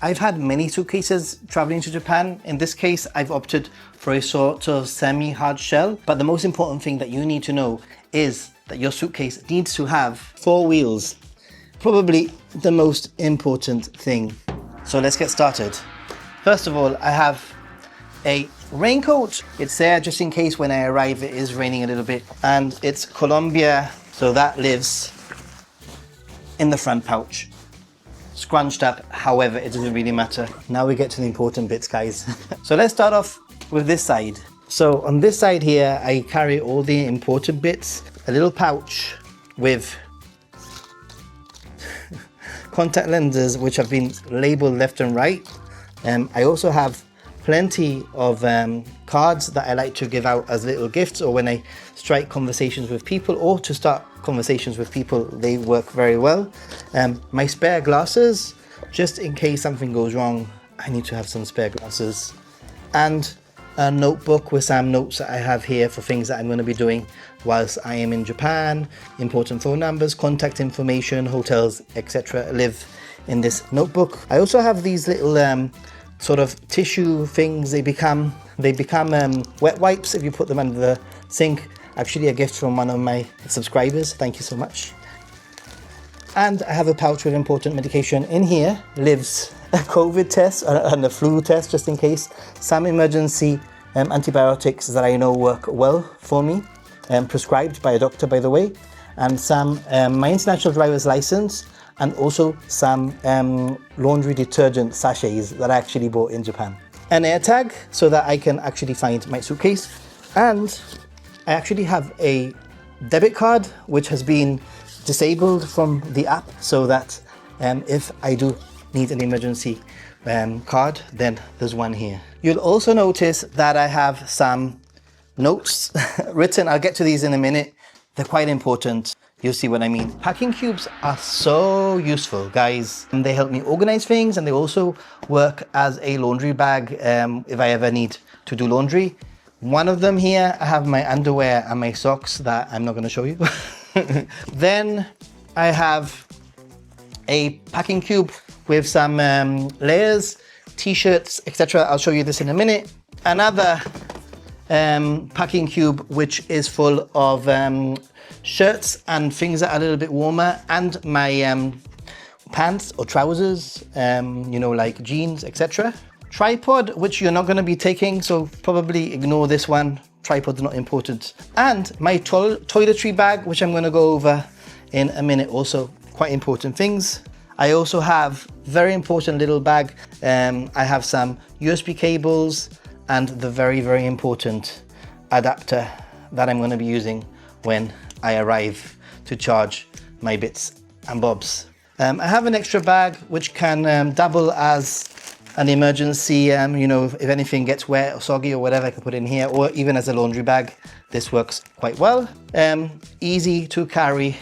I've had many suitcases traveling to Japan. In this case, I've opted for a sort of semi-hard shell. But the most important thing that you need to know is that your suitcase needs to have 4 wheels. Probably the most important thing. So let's get started. First of all, I have a raincoat. It's there just in case when I arrive it is raining a little bit. And it's Columbia, so that lives in the front pouch. Scrunched up, however, it doesn't really matter. Now we get to the important bits, guys. So let's start off with this side. So on this side here, I carry all the important bits. A little pouch with contact lenses, which have been labeled left and right. I also have plenty of cards that I like to give out as little gifts, or when I strike conversations with people, or to start conversations with people, they work very well. My spare glasses, just in case something goes wrong, I need to have some spare glasses. And a notebook with some notes that I have here for things that I'm going to be doing whilst I am in Japan. Important phone numbers, contact information, hotels, etc. live in this notebook. I also have these little sort of tissue things. They become wet wipes if you put them under the sink. Actually a gift from one of my subscribers. Thank you so much. And I have a pouch with important medication. In here lives a COVID test and a flu test, just in case. Some emergency antibiotics that I know work well for me, prescribed by a doctor, by the way. And some, my international driver's license, and also some laundry detergent sachets that I actually bought in Japan. An AirTag so that I can actually find my suitcase. And I actually have a debit card which has been disabled from the app, so that if I do need an emergency card, then there's one here. You'll also notice that I have some notes written. I'll get to these in a minute. They're quite important. You'll see what I mean. Packing cubes are so useful, guys. And they help me organize things, and they also work as a laundry bag if I ever need to do laundry. One of them here, I have my underwear and my socks that I'm not going to show you. Then I have a packing cube with some layers, t-shirts, etc. I'll show you this in a minute. Another packing cube which is full of shirts and things that are a little bit warmer, and my pants or trousers, you know, like jeans, etc. Tripod, which you're not going to be taking, so probably ignore this one. Tripod's not important. And my toiletry bag, which I'm going to go over in a minute, also quite important things. I also have very important little bag. I have some USB cables and the very, very important adapter that I'm going to be using when I arrive to charge my bits and bobs. I have an extra bag which can double as an emergency, you know, if anything gets wet or soggy or whatever, I can put in here, or even as a laundry bag. This works quite well. Easy to carry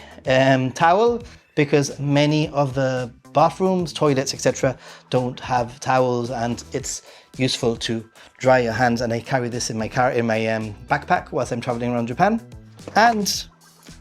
towel, because many of the bathrooms, toilets, etc. don't have towels, and it's useful to dry your hands. And I carry this in my backpack whilst I'm traveling around Japan. And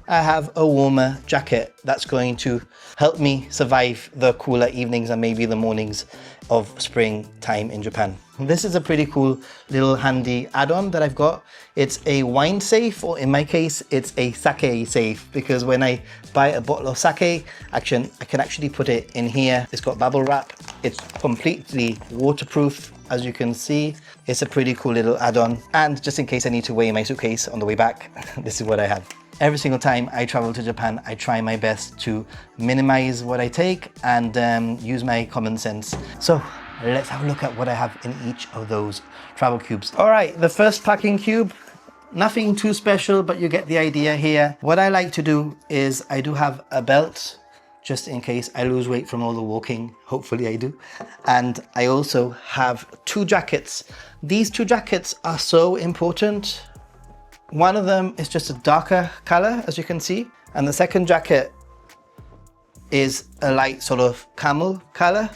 I have a warmer jacket that's going to help me survive the cooler evenings and maybe the mornings of spring time in Japan. This is a pretty cool little handy add-on that I've got. It's a wine safe, or in my case, it's a sake safe, because when I buy a bottle of sake, I can actually put it in here. It's got bubble wrap. It's completely waterproof, as you can see. It's a pretty cool little add-on. And just in case I need to weigh my suitcase on the way back, this is what I have. Every single time I travel to Japan, I try my best to minimize what I take and use my common sense. So let's have a look at what I have in each of those travel cubes. All right, the first packing cube, nothing too special, but you get the idea here. What I like to do is I do have a belt, just in case I lose weight from all the walking. Hopefully I do. And I also have 2 jackets. These 2 jackets are so important. One of them is just a darker color, as you can see. And the second jacket is a light sort of camel color.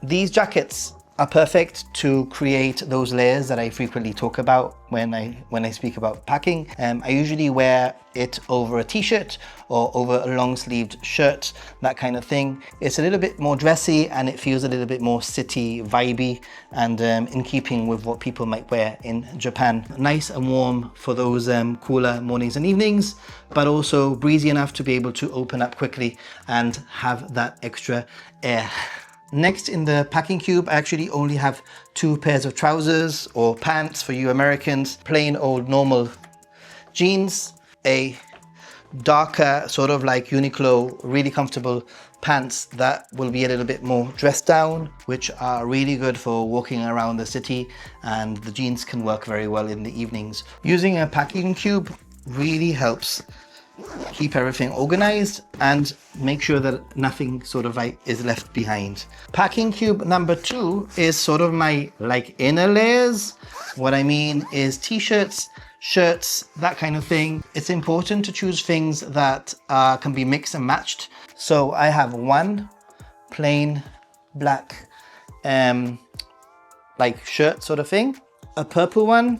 These jackets are perfect to create those layers that I frequently talk about when I speak about packing. I usually wear it over a t-shirt or over a long sleeved shirt, that kind of thing. It's a little bit more dressy and it feels a little bit more city vibey and in keeping with what people might wear in Japan. Nice and warm for those cooler mornings and evenings, but also breezy enough to be able to open up quickly and have that extra air. Next in the packing cube, I actually only have 2 pairs of trousers or pants for you Americans, plain old normal jeans, a darker sort of like Uniqlo, really comfortable pants that will be a little bit more dressed down, which are really good for walking around the city, and the jeans can work very well in the evenings. Using a packing cube really helps keep everything organized and make sure that nothing sort of like is left behind. Packing cube number 2 is sort of my like inner layers. What I mean is t-shirts, shirts, that kind of thing. It's important to choose things that can be mixed and matched. So I have one plain black like shirt sort of thing. A purple one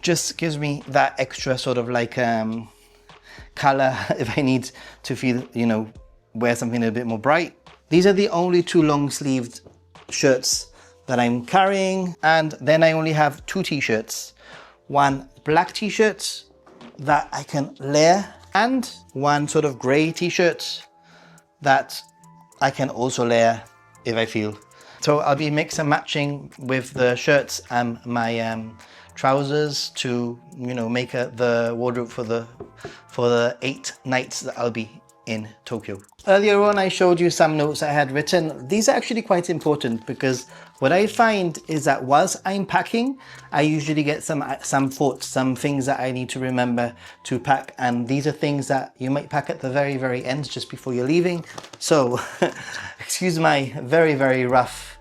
just gives me that extra sort of like color if I need to feel, you know, wear something a bit more bright. These are the only 2 long sleeved shirts that I'm carrying, and then I only have 2 t-shirts. One black t-shirt that I can layer and one sort of gray t-shirt that I can also layer if I feel. So I'll be mix and matching with the shirts and my trousers to, you know, make the wardrobe for the 8 nights that I'll be in Tokyo. Earlier on I showed you some notes I had written. These are actually quite important because what I find is that whilst I'm packing, I usually get some thoughts, some things that I need to remember to pack, and these are things that you might pack at the very, very end just before you're leaving. So excuse my very, very rough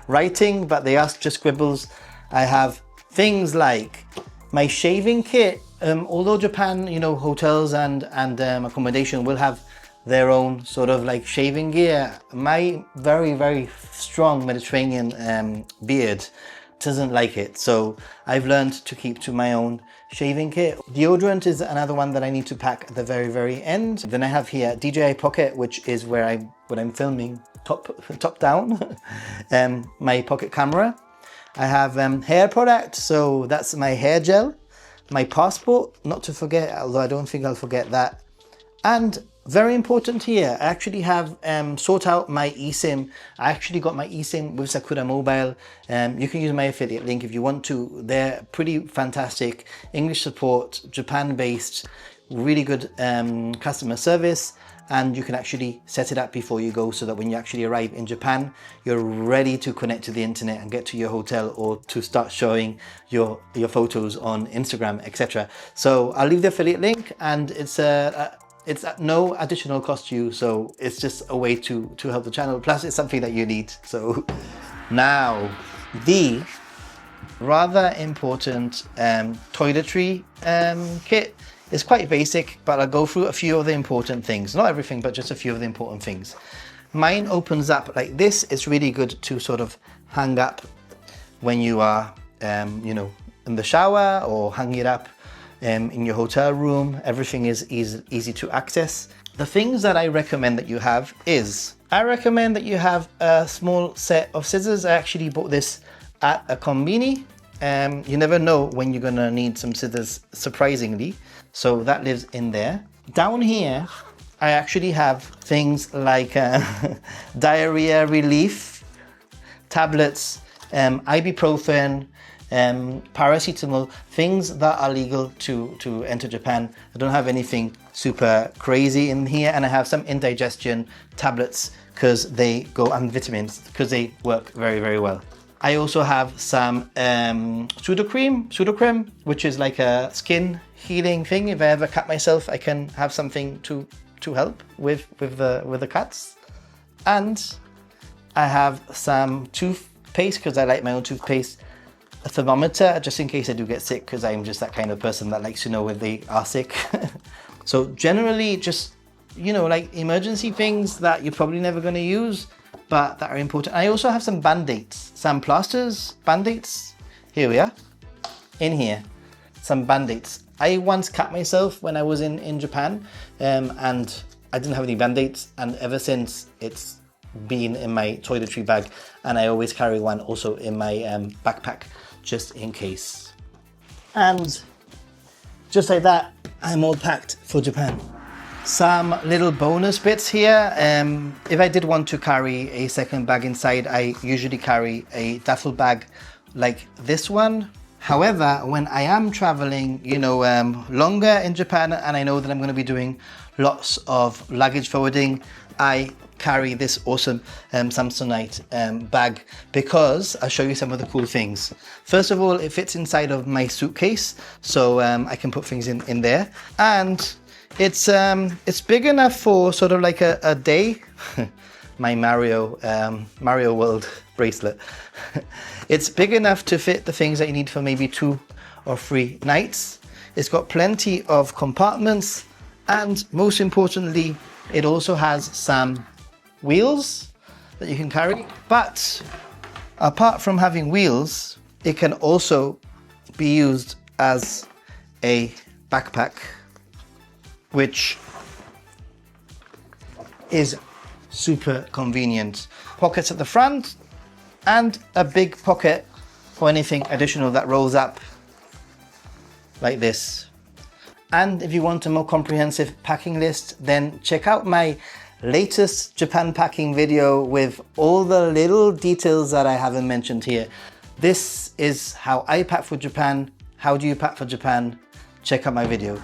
writing, but they are just scribbles. I have things like my shaving kit. Although Japan, you know, hotels and accommodation will have their own sort of like shaving gear, my very, very strong Mediterranean beard doesn't like it. So I've learned to keep to my own shaving kit. Deodorant is another one that I need to pack at the very, very end. Then I have here DJI Pocket, which is where I'm filming top down, my pocket camera. I have hair product, so that's my hair gel. My passport, not to forget, although I don't think I'll forget that. And very important here, I actually have sort out my eSIM. I actually got my eSIM with Sakura Mobile. You can use my affiliate link if you want to. They're pretty fantastic. English support, Japan-based, really good customer service. And you can actually set it up before you go so that when you actually arrive in Japan, you're ready to connect to the internet and get to your hotel or to start showing your photos on Instagram, etc. So I'll leave the affiliate link, and it's at no additional cost to you. So it's just a way to help the channel. Plus it's something that you need. So now the rather important toiletry kit. It's quite basic, but I'll go through a few of the important things. Not everything, but just a few of the important things. Mine opens up like this. It's really good to sort of hang up when you are, you know, in the shower, or hang it up in your hotel room. Everything is easy to access. The things that I recommend that you have is, I recommend that you have a small set of scissors. I actually bought this at a konbini. You never know when you're gonna need some scissors, surprisingly. So that lives in there. Down here, I actually have things like diarrhea relief tablets, ibuprofen, paracetamol, things that are legal to enter Japan. I don't have anything super crazy in here, and I have some indigestion tablets because they go, and vitamins because they work very, very well. I also have some pseudo-cream, which is like a skin healing thing. If I ever cut myself, I can have something to help with the cuts. And I have some toothpaste because I like my own toothpaste. A thermometer just in case I do get sick, because I'm just that kind of person that likes to know when they are sick. So generally just, you know, like emergency things that you're probably never going to use. but that are important. I also have some band-aids, some plasters, band-aids. Here we are, in here, some band-aids. I once cut myself when I was in Japan, and I didn't have any band-aids, and ever since it's been in my toiletry bag, and I always carry one also in my backpack, just in case. And just like that, I'm all packed for Japan. Some little bonus bits here. If I did want to carry a second bag inside, I usually carry a duffel bag like this one. However, when I am traveling, you know, longer in Japan, and I know that I'm going to be doing lots of luggage forwarding, I carry this awesome Samsonite bag, because I'll show you some of the cool things. First of all, it fits inside of my suitcase, so I can put things in there, and it's big enough for sort of like a day. My Mario World bracelet. It's big enough to fit the things that you need for maybe 2 or 3 nights. It's got plenty of compartments, and most importantly, it also has some wheels that you can carry. But apart from having wheels, it can also be used as a backpack, which is super convenient. Pockets at the front, and a big pocket for anything additional that rolls up like this. And if you want a more comprehensive packing list, then check out my latest Japan packing video with all the little details that I haven't mentioned here. This is how I pack for Japan. How do you pack for Japan? Check out my video.